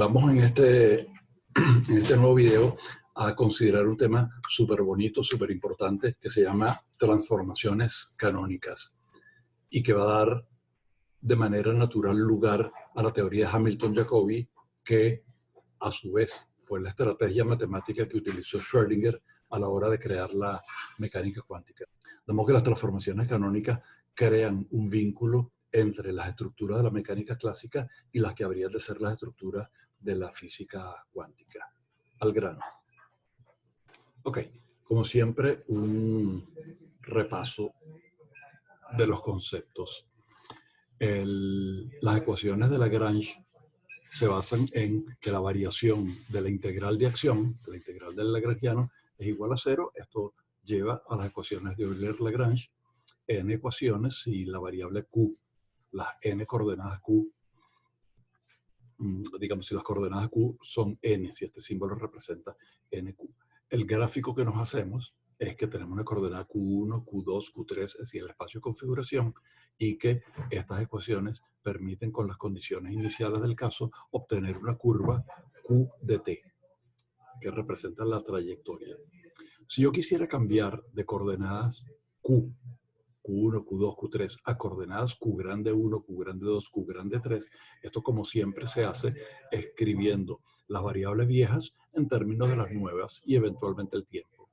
Vamos en este nuevo video a considerar un tema súper bonito, súper importante, que se llama transformaciones canónicas y que va a dar de manera natural lugar a la teoría de Hamilton-Jacobi, que a su vez fue la estrategia matemática que utilizó Schrödinger a la hora de crear la mecánica cuántica. Vemos que las transformaciones canónicas crean un vínculo entre las estructuras de la mecánica clásica y las que habrían de ser las estructuras de la física cuántica. Al grano. Ok, como siempre, un repaso de los conceptos. Las ecuaciones de Lagrange se basan en que la variación de la integral de acción, de la integral del lagrangiano, es igual a 0. Esto lleva a las ecuaciones de Euler-Lagrange, n ecuaciones y la variable q, las n coordenadas q, digamos, si las coordenadas q son n, si este símbolo representa nq. El gráfico que nos hacemos es que tenemos una coordenada q1, q2, q3, es decir, el espacio de configuración, y que estas ecuaciones permiten, con las condiciones iniciales del caso, obtener una curva q de t, que representa la trayectoria. Si yo quisiera cambiar de coordenadas q, Q1, Q2, Q3, a coordenadas Q grande 1, Q grande 2, Q grande 3. Esto, como siempre, se hace escribiendo las variables viejas en términos de las nuevas y eventualmente el tiempo.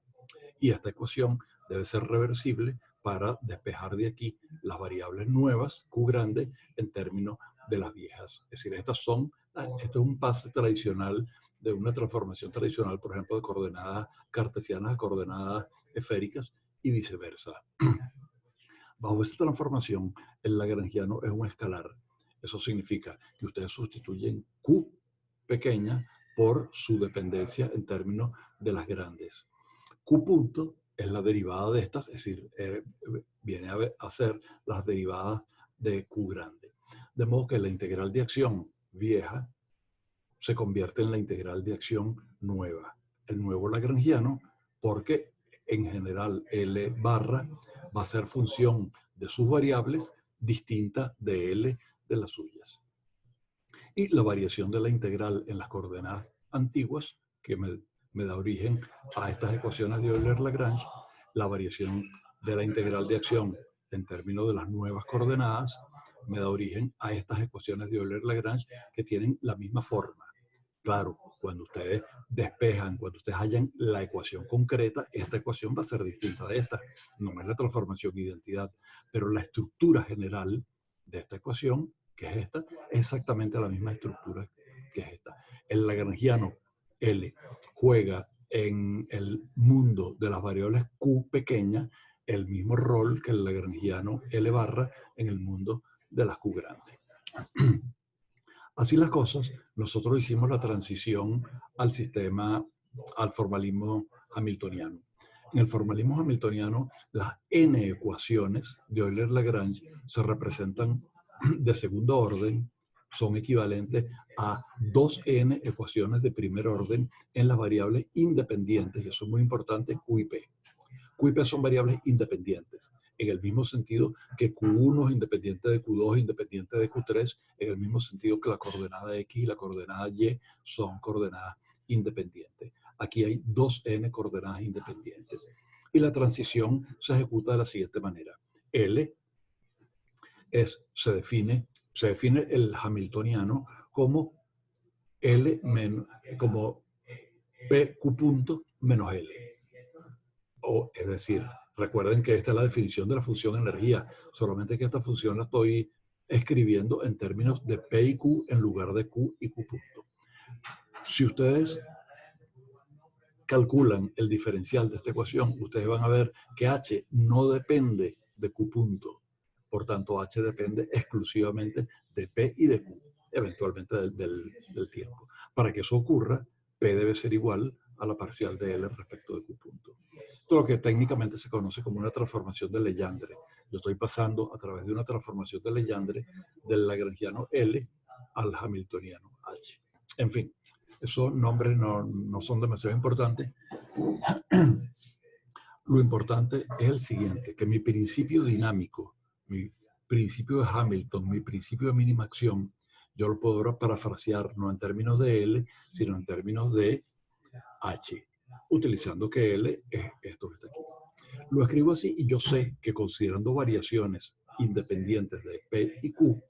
Y esta ecuación debe ser reversible para despejar de aquí las variables nuevas, Q grande, en términos de las viejas. Es decir, esto es un pase tradicional de una transformación tradicional, por ejemplo, de coordenadas cartesianas a coordenadas esféricas y viceversa. Bajo esta transformación, el lagrangiano es un escalar. Eso significa que ustedes sustituyen Q pequeña por su dependencia en términos de las grandes. Q punto es la derivada de estas, es decir, viene a ser las derivadas de Q grande. De modo que la integral de acción vieja se convierte en la integral de acción nueva. El nuevo lagrangiano, porque en general L barra va a ser función de sus variables distinta de L de las suyas. Y la variación de la integral en las coordenadas antiguas, que me da origen a estas ecuaciones de Euler-Lagrange, la variación de la integral de acción en términos de las nuevas coordenadas, me da origen a estas ecuaciones de Euler-Lagrange que tienen la misma forma. Claro, cuando ustedes despejan, cuando ustedes hallan la ecuación concreta, esta ecuación va a ser distinta de esta. No es la transformación de identidad, pero la estructura general de esta ecuación, que es esta, es exactamente la misma estructura que es esta. El lagrangiano L juega en el mundo de las variables Q pequeñas el mismo rol que el lagrangiano L barra en el mundo de las Q grandes. Así las cosas, nosotros hicimos la transición al formalismo hamiltoniano. En el formalismo hamiltoniano, las n ecuaciones de Euler-Lagrange se representan de segundo orden, son equivalentes a 2n ecuaciones de primer orden en las variables independientes, y eso es muy importante, Q y P. Q y P son variables independientes, en el mismo sentido que Q1 es independiente de Q2, independiente de Q3, en el mismo sentido que la coordenada X y la coordenada Y son coordenadas independientes. Aquí hay 2n coordenadas independientes. Y la transición se ejecuta de la siguiente manera. L se define el hamiltoniano como L como PQ punto menos L. Es decir, recuerden que esta es la definición de la función energía, solamente que esta función la estoy escribiendo en términos de P y Q en lugar de Q y Q punto. Si ustedes calculan el diferencial de esta ecuación, ustedes van a ver que H no depende de Q punto. Por tanto, H depende exclusivamente de P y de Q, eventualmente del tiempo. Para que eso ocurra, P debe ser igual a la parcial de L respecto de Q punto. Esto es lo que técnicamente se conoce como una transformación de Legendre. Yo estoy pasando a través de una transformación de Legendre del lagrangiano L al hamiltoniano H. En fin, esos nombres no son demasiado importantes. Lo importante es el siguiente, que mi principio dinámico, mi principio de Hamilton, mi principio de mínima acción, Yo lo puedo ahora parafrasear no en términos de L, sino en términos de H, utilizando que L es esto que está aquí. Lo escribo así y yo sé que considerando variaciones independientes de P y Q,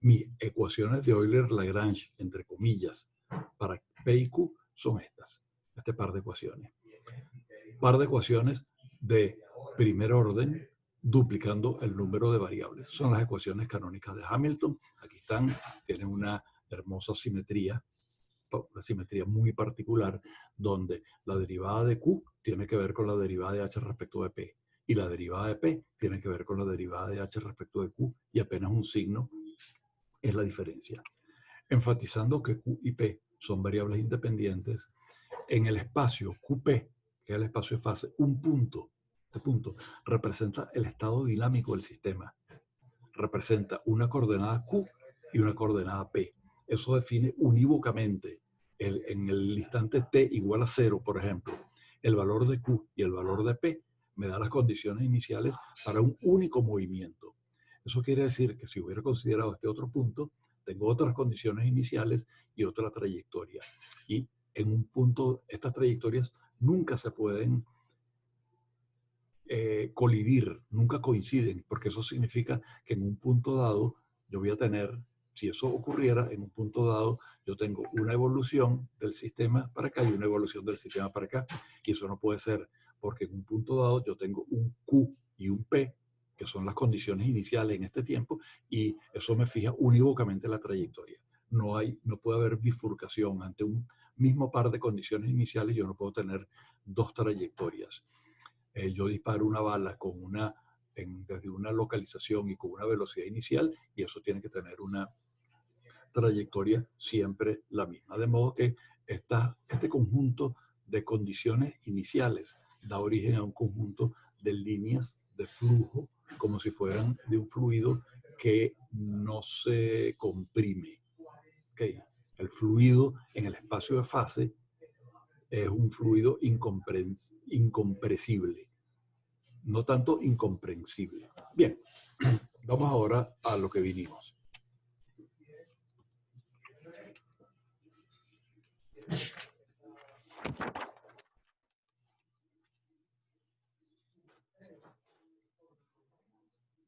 mis ecuaciones de Euler-Lagrange, entre comillas, para P y Q son estas, este par de ecuaciones. Par de ecuaciones de primer orden duplicando el número de variables. Son las ecuaciones canónicas de Hamilton. Aquí están, tienen una hermosa simetría, una simetría muy particular, donde la derivada de Q tiene que ver con la derivada de H respecto de P, y la derivada de P tiene que ver con la derivada de H respecto de Q, y apenas un signo es la diferencia. Enfatizando que Q y P son variables independientes, en el espacio QP, que es el espacio de fase, un punto, este punto, representa el estado dinámico del sistema. Representa una coordenada Q y una coordenada P. Eso define unívocamente en el instante t igual a 0, por ejemplo, el valor de Q y el valor de P me da las condiciones iniciales para un único movimiento. Eso quiere decir que si hubiera considerado este otro punto, tengo otras condiciones iniciales y otra trayectoria. Y en un punto, estas trayectorias nunca se pueden colidir, nunca coinciden, porque eso significa que en un punto dado yo voy a tener, si eso ocurriera, en un punto dado yo tengo una evolución del sistema para acá y una evolución del sistema para acá, y eso no puede ser, porque en un punto dado yo tengo un Q y un P, que son las condiciones iniciales en este tiempo, y eso me fija unívocamente la trayectoria. No puede haber bifurcación ante un mismo par de condiciones iniciales, yo no puedo tener dos trayectorias. Yo disparo una bala desde una localización y con una velocidad inicial, y eso tiene que tener una trayectoria siempre la misma. De modo que este conjunto de condiciones iniciales da origen a un conjunto de líneas de flujo, como si fueran de un fluido que no se comprime. ¿Okay? El fluido en el espacio de fase es un fluido incompresible, no tanto incomprensible. Bien, vamos ahora a lo que vinimos.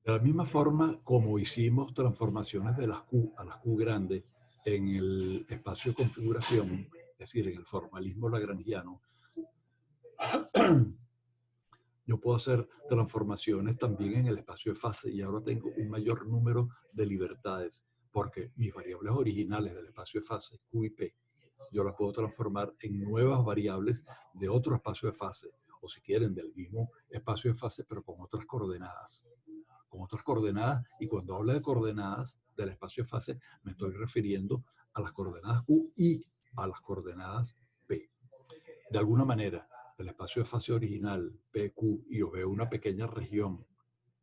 De la misma forma como hicimos transformaciones de las Q a las Q grandes en el espacio de configuración, es decir, en el formalismo lagrangiano, yo puedo hacer transformaciones también en el espacio de fase, y ahora tengo un mayor número de libertades, porque mis variables originales del espacio de fase, Q y P, yo las puedo transformar en nuevas variables de otro espacio de fase, o si quieren, del mismo espacio de fase, pero con otras coordenadas. Con otras coordenadas, y cuando hablo de coordenadas del espacio de fase, me estoy refiriendo a las coordenadas Q y a las coordenadas P. De alguna manera, el espacio de fase original, PQ, y yo veo una pequeña región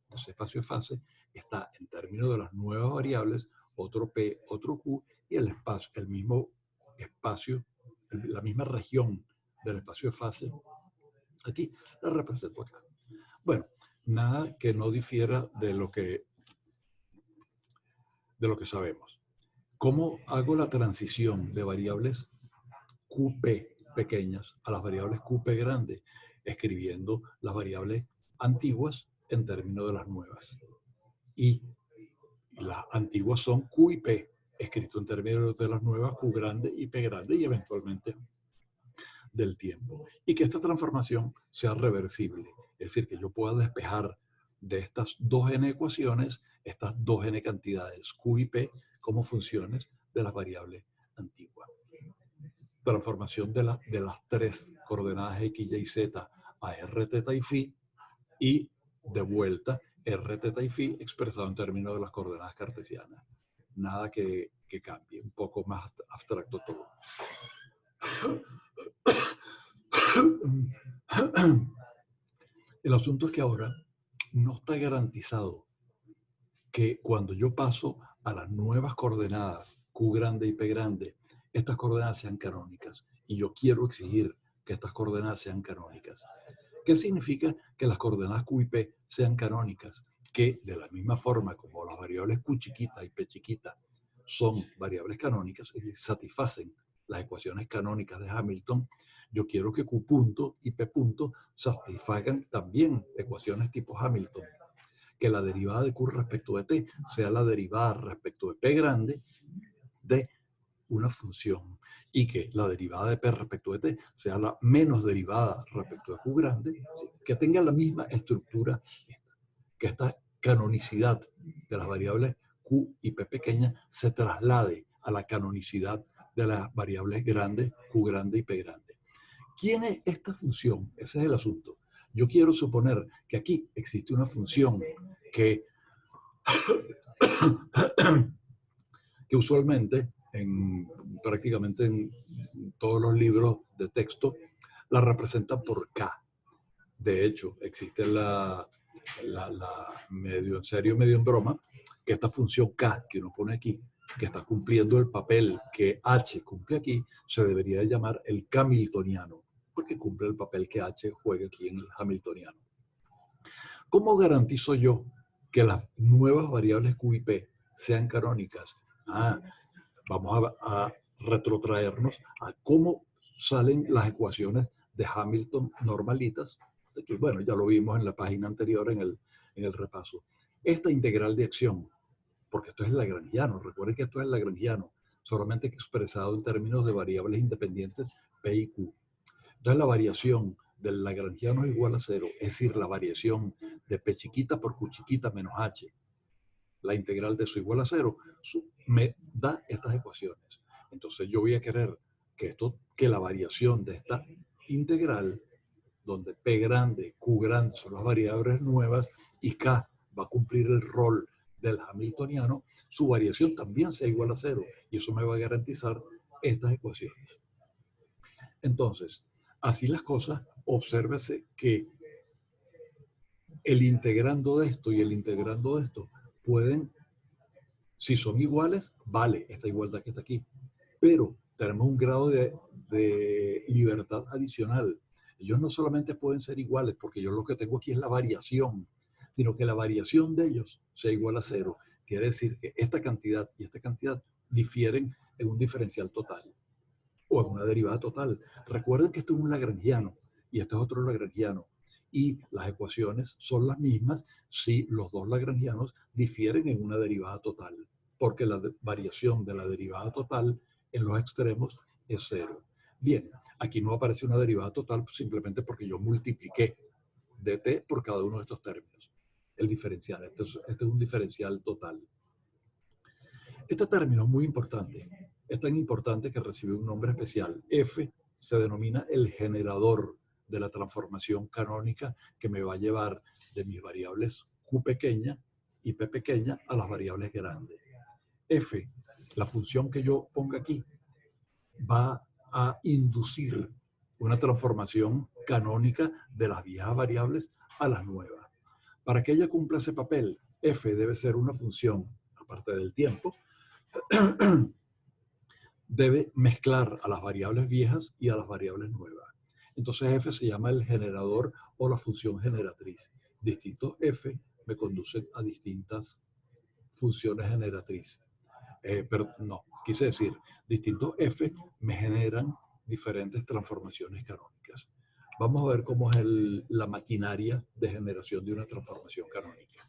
de ese espacio de fase, está en términos de las nuevas variables, otro P, otro Q, y el espacio, el mismo espacio, la misma región del espacio de fase, aquí la represento acá. Bueno, nada que no difiera de lo que sabemos. ¿Cómo hago la transición de variables QP pequeñas a las variables QP grandes? Escribiendo las variables antiguas en términos de las nuevas. Y las antiguas son Q y P, escrito en términos de las nuevas Q grande y P grande, y eventualmente del tiempo. Y que esta transformación sea reversible. Es decir, que yo pueda despejar de estas 2n ecuaciones, estas 2n cantidades Q y P como funciones de las variables antiguas. Transformación de las tres coordenadas X, Y, Z a R, θ y φ, y de vuelta R, θ y φ expresado en términos de las coordenadas cartesianas. Nada que cambie, un poco más abstracto todo. El asunto es que ahora no está garantizado que cuando yo paso a las nuevas coordenadas Q grande y P grande, estas coordenadas sean canónicas. Y yo quiero exigir que estas coordenadas sean canónicas. ¿Qué significa que las coordenadas Q y P sean canónicas? Que de la misma forma como las variables Q chiquita y P chiquita son variables canónicas y satisfacen las ecuaciones canónicas de Hamilton, yo quiero que Q punto y P punto satisfagan también ecuaciones tipo Hamilton. Que la derivada de Q respecto de T sea la derivada respecto de P grande de una función y que la derivada de P respecto de T sea la menos derivada respecto de Q grande, ¿sí? Que tenga la misma estructura, que esta canonicidad de las variables Q y P pequeña se traslade a la canonicidad de las variables grandes, Q grande y P grande. ¿Quién es esta función? Ese es el asunto. Yo quiero suponer que aquí existe una función que, que usualmente, prácticamente en todos los libros de texto, la representan por K. De hecho, existe la medio en serio, medio en broma, que esta función K que uno pone aquí, que está cumpliendo el papel que H cumple aquí, se debería llamar el Hamiltoniano, porque cumple el papel que H juega aquí en el Hamiltoniano. ¿Cómo garantizo yo que las nuevas variables Q y P sean canónicas? Vamos a retrotraernos a cómo salen las ecuaciones de Hamilton normalitas, que bueno, ya lo vimos en la página anterior en el repaso. Esta integral de acción, porque esto es el lagrangiano, recuerden que esto es el lagrangiano, solamente expresado en términos de variables independientes P y Q. Entonces la variación del lagrangiano es igual a 0, es decir, la variación de P chiquita por Q chiquita menos H, la integral de eso igual a 0, me da estas ecuaciones. Entonces yo voy a querer que la variación de esta integral, donde P grande, Q grande son las variables nuevas y K va a cumplir el rol del Hamiltoniano, su variación también sea igual a 0 y eso me va a garantizar estas ecuaciones. Entonces, así las cosas, obsérvese que el integrando de esto y el integrando de esto pueden, si son iguales, vale esta igualdad que está aquí, pero tenemos un grado de libertad adicional. Ellos no solamente pueden ser iguales, porque yo lo que tengo aquí es la variación, sino que la variación de ellos sea igual a 0. Quiere decir que esta cantidad y esta cantidad difieren en un diferencial total o en una derivada total. Recuerden que esto es un lagrangiano y esto es otro lagrangiano. Y las ecuaciones son las mismas si los dos lagrangianos difieren en una derivada total, porque la variación de la derivada total en los extremos es 0. Bien, aquí no aparece una derivada total simplemente porque yo multipliqué dt por cada uno de estos términos. El diferencial, este es un diferencial total. Este término es muy importante. Es tan importante que recibe un nombre especial. F se denomina el generador de la transformación canónica que me va a llevar de mis variables Q pequeña y P pequeña a las variables grandes. F, la función que yo ponga aquí, va a inducir una transformación canónica de las viejas variables a las nuevas. Para que ella cumpla ese papel, F debe ser una función, aparte del tiempo, debe mezclar a las variables viejas y a las variables nuevas. Entonces F se llama el generador o la función generatriz. Distintos F me conducen a distintas funciones generatrices. Pero no, quise decir, distintos F me generan diferentes transformaciones canónicas. Vamos a ver cómo es la maquinaria de generación de una transformación canónica.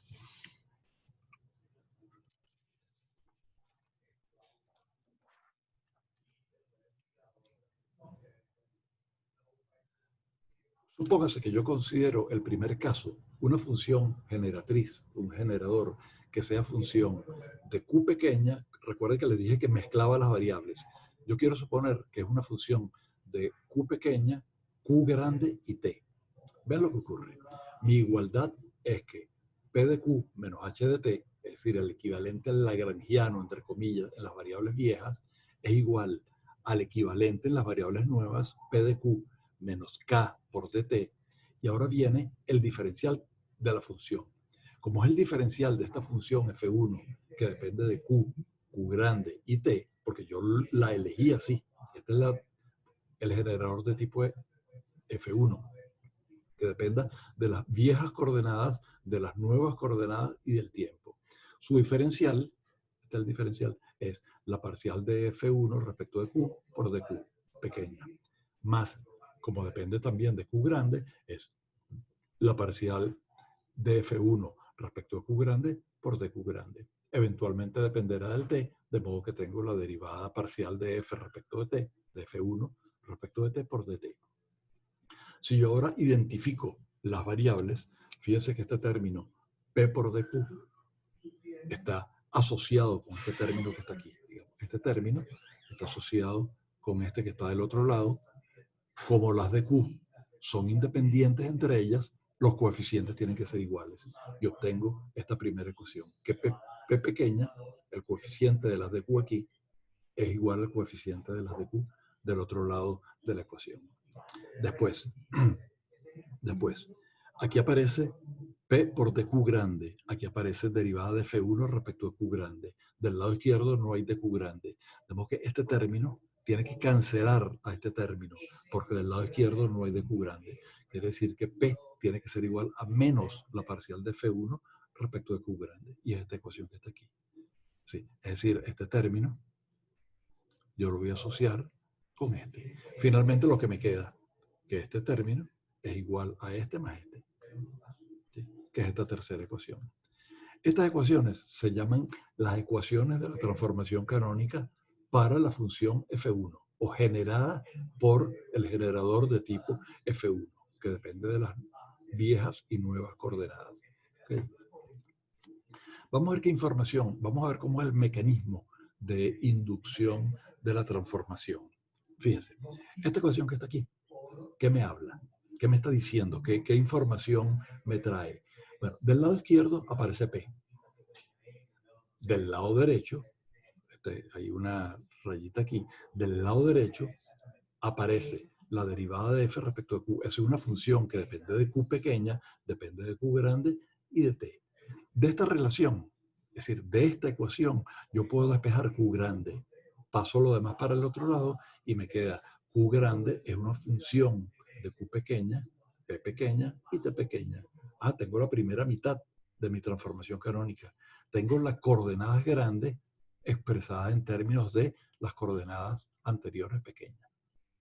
Supóngase que yo considero el primer caso una función generatriz, un generador que sea función de Q pequeña. Recuerden que les dije que mezclaba las variables. Yo quiero suponer que es una función de Q pequeña, Q grande y T. Vean lo que ocurre. Mi igualdad es que P de Q menos H de T, es decir, el equivalente al lagrangiano, entre comillas, en las variables viejas, es igual al equivalente en las variables nuevas, P de Q menos K por dt, y ahora viene el diferencial de la función. Como es el diferencial de esta función F1, que depende de Q, Q grande y T, porque yo la elegí así, este es el generador de tipo F1, que dependa de las viejas coordenadas, de las nuevas coordenadas y del tiempo. Su diferencial este es el diferencial, es la parcial de F1 respecto de Q por dQ pequeña, más, como depende también de Q grande, es la parcial de F1 respecto a Q grande por dQ grande. Eventualmente dependerá del T, de modo que tengo la derivada parcial de F respecto de T, de F1 respecto de T por dt. Si yo ahora identifico las variables, fíjense que este término P por dQ está asociado con este término que está aquí. Este término está asociado con este que está del otro lado. Como las de Q son independientes entre ellas, los coeficientes tienen que ser iguales. Y obtengo esta primera ecuación, que P pequeña, el coeficiente de las de Q aquí, es igual al coeficiente de las de Q del otro lado de la ecuación. Después, aquí aparece P por dQ grande. Aquí aparece derivada de F1 respecto a Q grande. Del lado izquierdo no hay dQ grande. De modo que este término tiene que cancelar a este término, porque del lado izquierdo no hay dQ grande. Quiere decir que P tiene que ser igual a menos la parcial de F1 respecto de Q grande. Y es esta ecuación que está aquí. Sí, es decir, este término yo lo voy a asociar con este. Finalmente lo que me queda, que este término es igual a este más este, ¿sí? Que es esta tercera ecuación. Estas ecuaciones se llaman las ecuaciones de la transformación canónica para la función F1 o generada por el generador de tipo F1, que depende de las viejas y nuevas coordenadas. ¿Okay? Vamos a ver qué información, vamos a ver cómo es el mecanismo de inducción de la transformación. Fíjense, esta ecuación que está aquí, ¿qué me habla? ¿Qué me está diciendo? ¿Qué información me trae? Bueno, del lado izquierdo aparece P. Del lado derecho, hay una rayita aquí, del lado derecho aparece la derivada de f respecto de q. Es una función que depende de q pequeña, depende de q grande y de t. De esta relación, es decir, de esta ecuación, yo puedo despejar q grande. Paso lo demás para el otro lado y me queda q grande es una función de q pequeña, p pequeña y t pequeña. Tengo la primera mitad de mi transformación canónica. Tengo las coordenadas grandes expresadas en términos de las coordenadas anteriores pequeñas.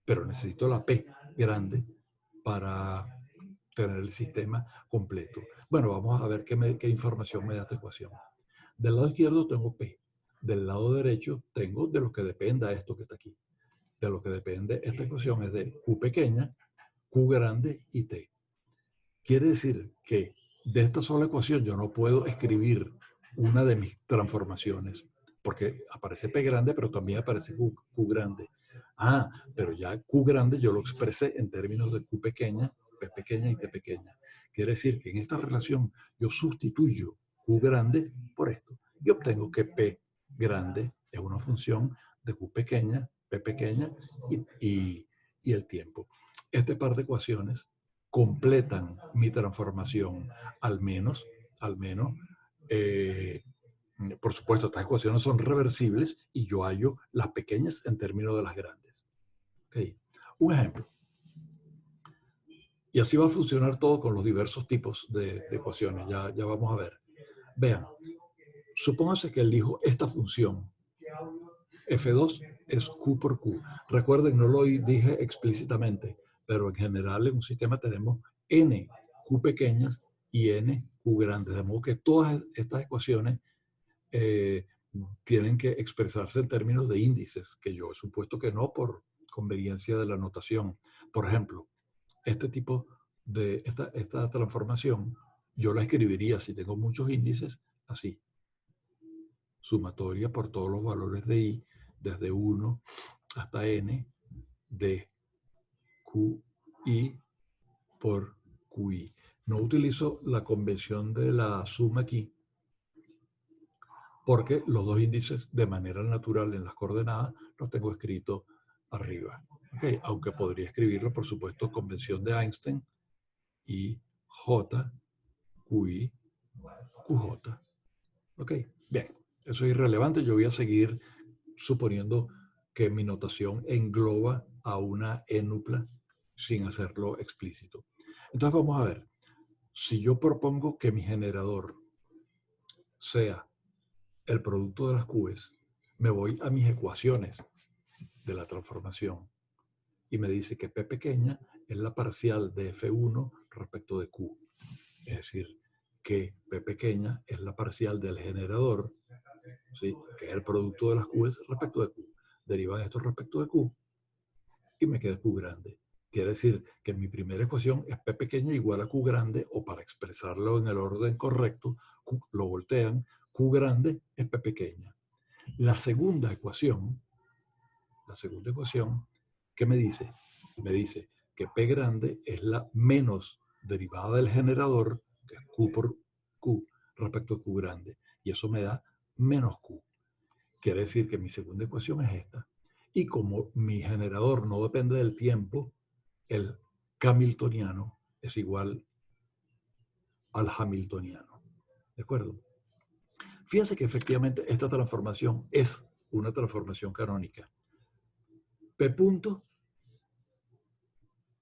Pero necesito la P grande para tener el sistema completo. Bueno, vamos a ver qué información me da esta ecuación. Del lado izquierdo tengo P. Del lado derecho tengo de lo que dependa esto que está aquí. De lo que depende esta ecuación es de Q pequeña, Q grande y T. Quiere decir que de esta sola ecuación yo no puedo escribir una de mis transformaciones, porque aparece P grande, pero también aparece Q grande. Pero ya Q grande yo lo expresé en términos de Q pequeña, P pequeña y T pequeña. Quiere decir que en esta relación yo sustituyo Q grande por esto y obtengo que P grande es una función de Q pequeña, P pequeña y el tiempo. Este par de ecuaciones completan mi transformación, al menos, por supuesto, estas ecuaciones son reversibles y yo hallo las pequeñas en términos de las grandes. Okay. Un ejemplo. Y así va a funcionar todo con los diversos tipos de ecuaciones. Ya vamos a ver. Vean, supóngase que elijo esta función. F2 es Q por Q. Recuerden, no lo dije explícitamente, pero en general en un sistema tenemos N Q pequeñas y N Q grandes. De modo que todas estas ecuaciones tienen que expresarse en términos de índices, que yo he supuesto que no por conveniencia de la notación. Por ejemplo, este tipo de esta transformación, yo la escribiría, si tengo muchos índices, así. Sumatoria por todos los valores de I, desde 1 hasta N, de QI por QI. No utilizo la convención de la suma aquí, porque los dos índices de manera natural en las coordenadas los tengo escritos arriba. Okay. Aunque podría escribirlo, por supuesto, convención de Einstein y J, QI, QJ. Ok, bien, eso es irrelevante. Yo voy a seguir suponiendo que mi notación engloba a una enupla sin hacerlo explícito. Entonces vamos a ver, si yo propongo que mi generador sea el producto de las Qs, me voy a mis ecuaciones de la transformación y me dice que P pequeña es la parcial de F1 respecto de Q. Es decir, que P pequeña es la parcial del generador, ¿sí?, que es el producto de las Qs respecto de Q. Derivan esto respecto de Q y me queda Q grande. Quiere decir que mi primera ecuación es P pequeña igual a Q grande, o para expresarlo en el orden correcto, lo voltean, Q grande es P pequeña. La segunda ecuación, ¿qué me dice? Me dice que P grande es la menos derivada del generador, que es Q por Q, respecto a Q grande. Y eso me da menos Q. Quiere decir que mi segunda ecuación es esta. Y como mi generador no depende del tiempo, el hamiltoniano es igual al hamiltoniano. ¿De acuerdo? Fíjense que efectivamente esta transformación es una transformación canónica. P punto,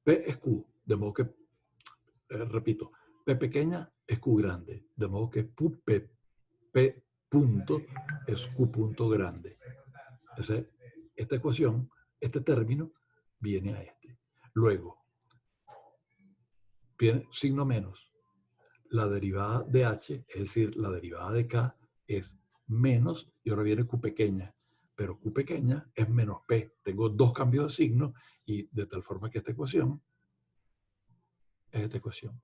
P es Q, de modo que, repito, P pequeña es Q grande, de modo que P punto es Q punto grande. Esta ecuación, este término, viene a este. Luego, viene signo menos. La derivada de H, es decir, la derivada de K, es menos, y ahora viene Q pequeña. Pero Q pequeña es menos P. Tengo dos cambios de signo, y de tal forma que esta ecuación es esta ecuación.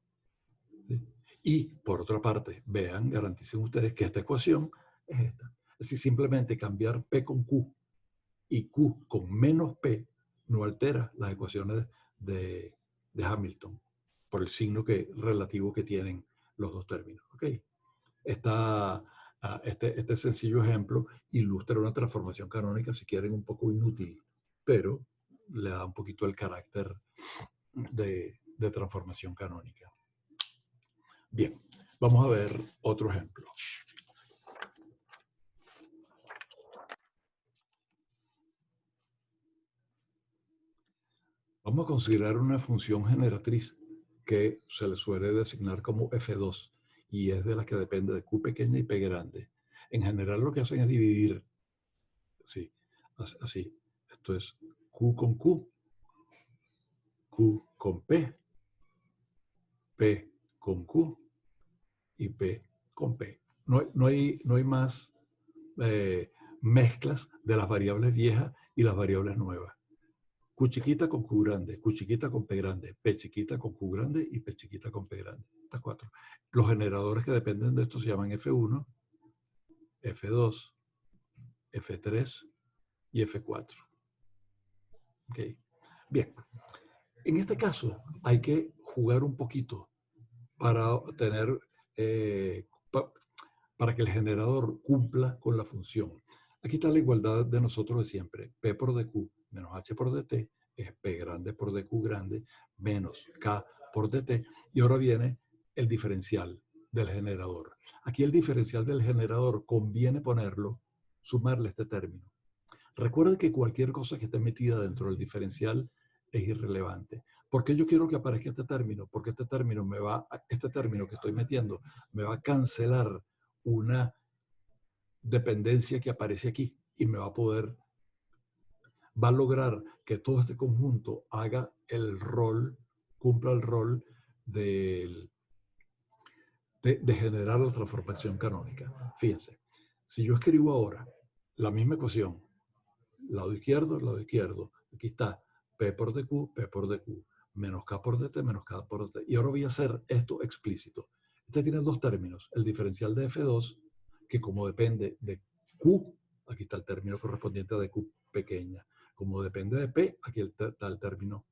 ¿Sí? Y, por otra parte, vean, garanticen ustedes que esta ecuación es esta. Es decir, simplemente cambiar P con Q y Q con menos P no altera las ecuaciones de Hamilton por el signo relativo que tienen los dos términos. ¿Okay? Este sencillo ejemplo ilustra una transformación canónica, si quieren, un poco inútil, pero le da un poquito el carácter de transformación canónica. Bien, vamos a ver otro ejemplo. Vamos a considerar una función generatriz que se le suele designar como F2 y es de la que depende de Q pequeña y P grande. En general lo que hacen es dividir, sí, así. Esto es Q con Q, Q con P, P con Q y P con P. No hay más mezclas de las variables viejas y las variables nuevas. Q chiquita con Q grande, Q chiquita con P grande, P chiquita con Q grande y P chiquita con P grande. Estas cuatro. Los generadores que dependen de esto se llaman F1, F2, F3 y F4. Okay. Bien. En este caso hay que jugar un poquito para tener, para que el generador cumpla con la función. Aquí está la igualdad de nosotros de siempre. P por dQ menos H por dt es P grande por dQ grande menos K por dt. Y ahora viene el diferencial del generador. Aquí el diferencial del generador conviene ponerlo, sumarle este término. Recuerden que cualquier cosa que esté metida dentro del diferencial es irrelevante. ¿Por qué yo quiero que aparezca este término? Porque este término que estoy metiendo me va a cancelar una dependencia que aparece aquí y me va a lograr que todo este conjunto cumpla el rol de generar la transformación canónica. Fíjense, si yo escribo ahora la misma ecuación, lado izquierdo, aquí está P por dQ, P por dQ, menos K por dt, menos K por dt. Y ahora voy a hacer esto explícito. Este tiene dos términos, el diferencial de F2, que como depende de Q, aquí está el término correspondiente a de Q pequeña. Como depende de P, aquí está el término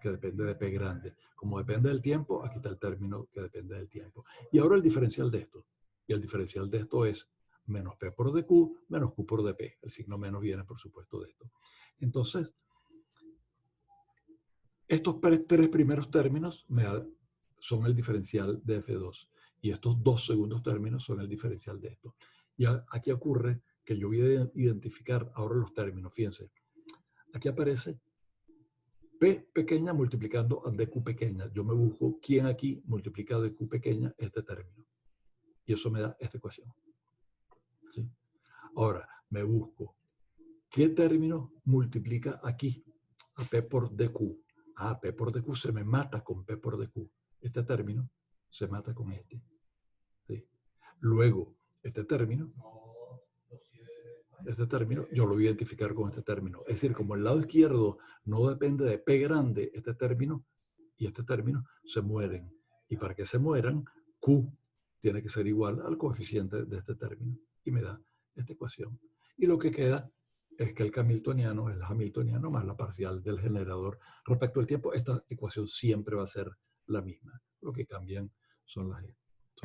que depende de P grande. Como depende del tiempo, aquí está el término que depende del tiempo. Y ahora el diferencial de esto. Y el diferencial de esto es menos P por dQ menos Q por dP. El signo menos viene, por supuesto, de esto. Entonces, estos tres primeros términos son el diferencial de F2. Y estos dos segundos términos son el diferencial de esto. Y aquí ocurre que yo voy a identificar ahora los términos. Fíjense, aquí aparece P pequeña multiplicando a dQ pequeña. Yo me busco quién aquí multiplica dQ pequeña este término. Y eso me da esta ecuación. ¿sí? Ahora, me busco qué término multiplica aquí a P por DQ. Ah, P por DQ se me mata con P por DQ. Este término se mata con este. ¿Sí? Luego, este término, yo lo voy a identificar con este término. Es decir, como el lado izquierdo no depende de P grande, este término y este término se mueren. Y para que se mueran, Q tiene que ser igual al coeficiente de este término. Y me da esta ecuación. Y lo que queda es que el hamiltoniano es el hamiltoniano más la parcial del generador. Respecto al tiempo, esta ecuación siempre va a ser la misma. Lo que cambian son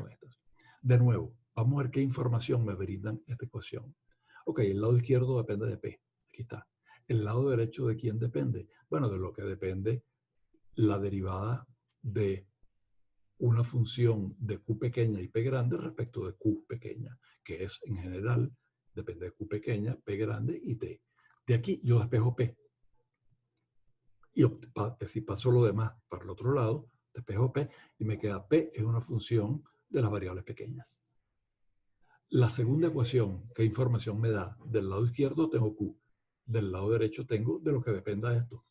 estas. De nuevo, vamos a ver qué información me brindan esta ecuación. Ok, el lado izquierdo depende de P. Aquí está. El lado derecho, ¿de quién depende? Bueno, de lo que depende la derivada de una función de Q pequeña y P grande respecto de Q pequeña, que es en general, depende de Q pequeña, P grande y T. De aquí yo despejo P. Y si paso lo demás para el otro lado, despejo P y me queda P es una función de las variables pequeñas. La segunda ecuación, ¿qué información me da? Del lado izquierdo tengo Q. Del lado derecho tengo de lo que dependa de esto,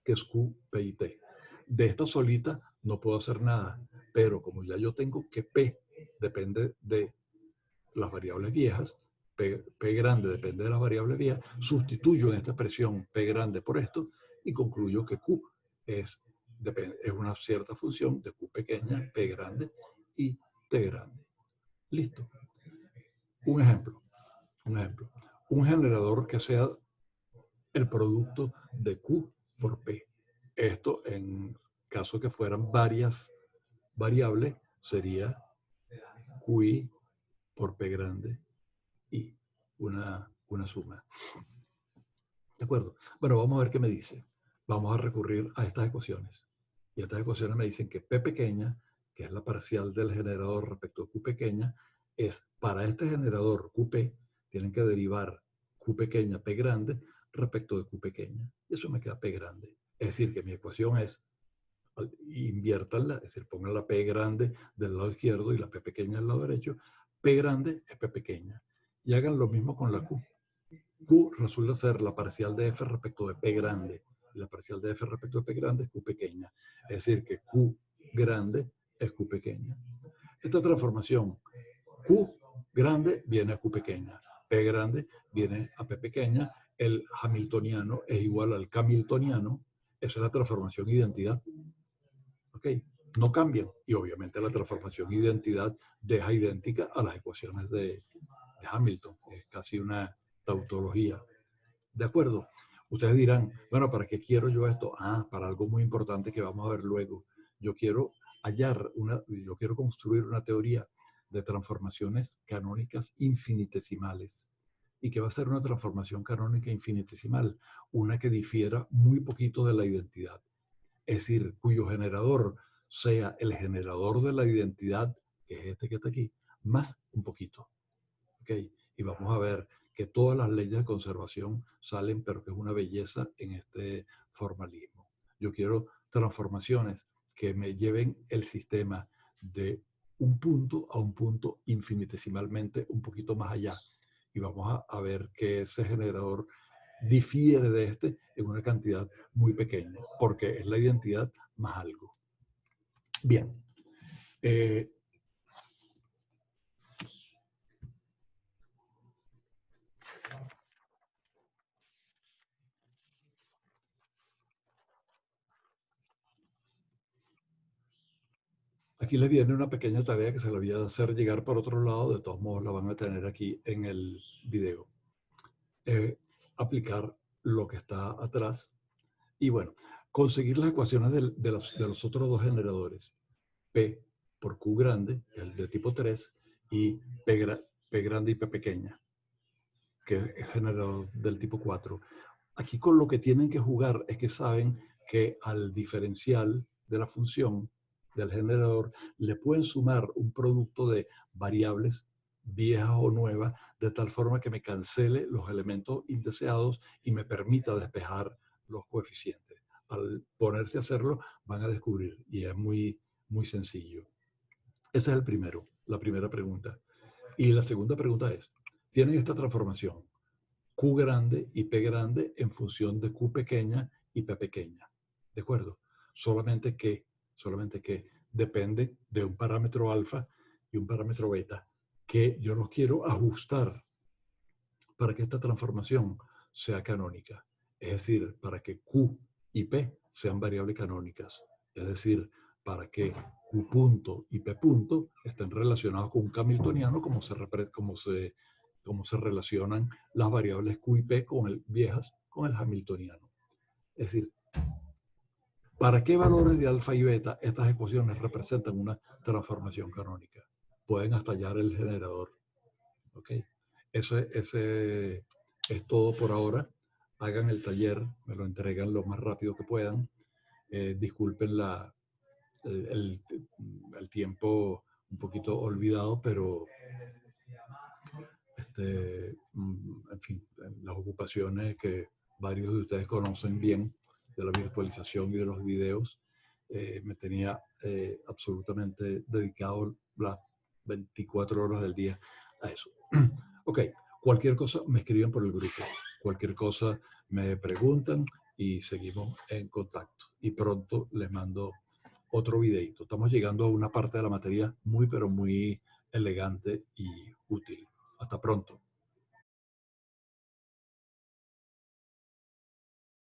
que es Q, P y T. De esta solita no puedo hacer nada, pero como ya yo tengo que P depende de las variables viejas, P grande depende de las variables viejas, sustituyo en esta expresión P grande por esto y concluyo que Q es una cierta función de Q pequeña, P grande y T grande. Listo. Un ejemplo. Un generador que sea el producto de Q por P. Esto, en caso que fueran varias variables, sería QI por P grande y una suma. ¿De acuerdo? Bueno, vamos a ver qué me dice. Vamos a recurrir a estas ecuaciones. Y estas ecuaciones me dicen que P pequeña, que es la parcial del generador respecto a Q pequeña, es para este generador QP, tienen que derivar Q pequeña, P grande, respecto de Q pequeña. Y eso me queda P grande. Es decir, que mi ecuación es, inviértanla, es decir, pongan la P grande del lado izquierdo y la P pequeña del lado derecho. P grande es P pequeña. Y hagan lo mismo con la Q. Q resulta ser la parcial de F respecto de P grande. Y la parcial de F respecto de P grande es Q pequeña. Es decir, que Q grande es Q pequeña. Esta transformación, Q grande viene a Q pequeña, P grande viene a P pequeña, el hamiltoniano es igual al camiltoniano, esa es la transformación identidad. ¿Ok? No cambian. Y obviamente la transformación identidad deja idéntica a las ecuaciones de Hamilton. Es casi una tautología. ¿De acuerdo? Ustedes dirán, bueno, ¿para qué quiero yo esto? Ah, para algo muy importante que vamos a ver luego. Yo quiero yo quiero construir una teoría de transformaciones canónicas infinitesimales. ¿Y qué va a ser una transformación canónica infinitesimal? Una que difiera muy poquito de la identidad. Es decir, cuyo generador sea el generador de la identidad, que es este que está aquí, más un poquito. ¿Ok? Y vamos a ver que todas las leyes de conservación salen, pero que es una belleza en este formalismo. Yo quiero transformaciones que me lleven el sistema de un punto a un punto infinitesimalmente un poquito más allá. Y vamos a ver que ese generador difiere de este en una cantidad muy pequeña, porque es la identidad más algo. Bien. Aquí les viene una pequeña tarea que se la voy a hacer llegar por otro lado, de todos modos la van a tener aquí en el video. Aplicar lo que está atrás y bueno, conseguir las ecuaciones de los otros dos generadores. P por Q grande, el de tipo 3, y P grande y P pequeña, que es generador del tipo 4. Aquí con lo que tienen que jugar es que saben que al diferencial de la función del generador le pueden sumar un producto de variables viejas o nuevas, de tal forma que me cancele los elementos indeseados y me permita despejar los coeficientes. Al ponerse a hacerlo, van a descubrir, y es muy, muy sencillo. Ese es el primero, la primera pregunta. Y la segunda pregunta es, tienen esta transformación. Q grande y P grande en función de Q pequeña y P pequeña. ¿De acuerdo? Solamente que depende de un parámetro alfa y un parámetro beta que yo los quiero ajustar para que esta transformación sea canónica. Es decir, para que Q y P sean variables canónicas. Es decir, para que Q punto y P punto estén relacionados con un hamiltoniano como se relacionan las variables Q y P viejas con el hamiltoniano. Es decir, ¿para qué valores de alfa y beta estas ecuaciones representan una transformación canónica? Pueden hasta hallar el generador. ¿Ok? Ese es todo por ahora. Hagan el taller, me lo entregan lo más rápido que puedan. Disculpen el tiempo un poquito olvidado, pero en fin, las ocupaciones que varios de ustedes conocen bien de la virtualización y de los videos, me tenía absolutamente dedicado las 24 horas del día a eso. Ok, cualquier cosa me escriben por el grupo, cualquier cosa me preguntan y seguimos en contacto. Y pronto les mando otro videito. Estamos llegando a una parte de la materia muy, pero muy elegante y útil. Hasta pronto.